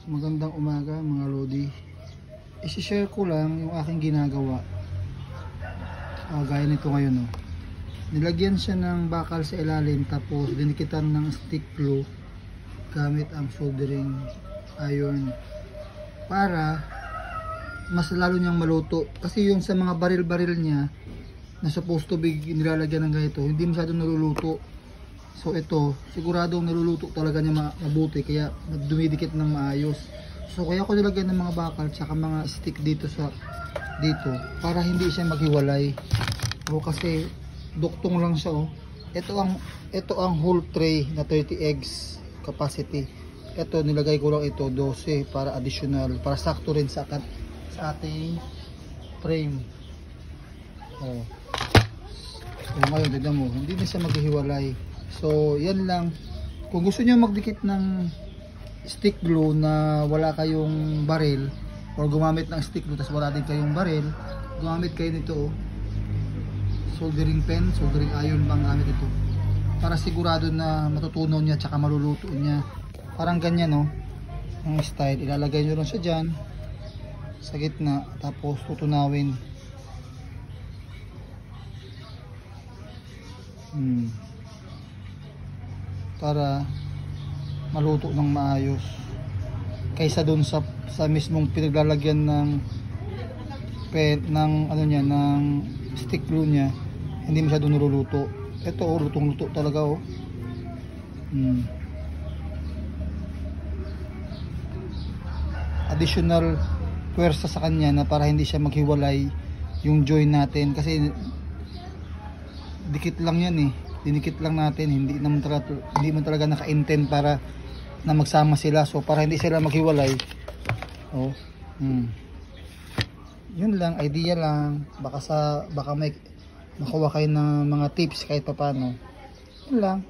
Magandang umaga mga Lodi. I-share ko lang yung aking ginagawa. Gaya nito ngayon. Nilagyan siya ng bakal sa ilalim tapos dinikitan ng stick glue gamit ang soldering iron para mas lalo niyang maluto. Kasi yung sa mga baril-baril niya na supposed to be nilalagyan ng ganito, hindi masyadong naluluto. So ito, siguradong naluluto talaga niya mabuti kaya dumidikit ng maayos. So kaya ko nilagyan ng mga bakal tsaka mga stick dito para hindi siya maghiwalay. O kasi duktong lang siya Ito ang whole tray na 30 eggs capacity. Ito nilagay ko lang ito 12 para additional, para sakto rin sa ating frame. So ngayon tignan mo, hindi na siya maghihiwalay. So yan lang. Kung gusto niyo magdikit ng stick glue na wala kayong baril or gumamit ng stick glue tapos wala din kayong baril, gumamit kayo nito soldering pen, soldering iron bang gamit ito para sigurado na matutunaw niya tsaka maluluto niya. Parang ganyan ang style. Ilalagay nyo lang siya dyan sa gitna tapos tutunawin. Para maluto ng maayos kaysa dun sa mismong pinaglalagyan ng ng stick glue niya, hindi masyadong niluluto. Ito lutong-luto talaga Additional puwersa sa kanya na para hindi siya maghiwalay yung join natin kasi dikit lang yan dinikit lang natin, hindi man talaga naka-intend para na magsama sila. So para hindi sila maghiwalay, yun lang, idea lang. Baka may makuha kayo ng mga tips kahit paano. Yun lang.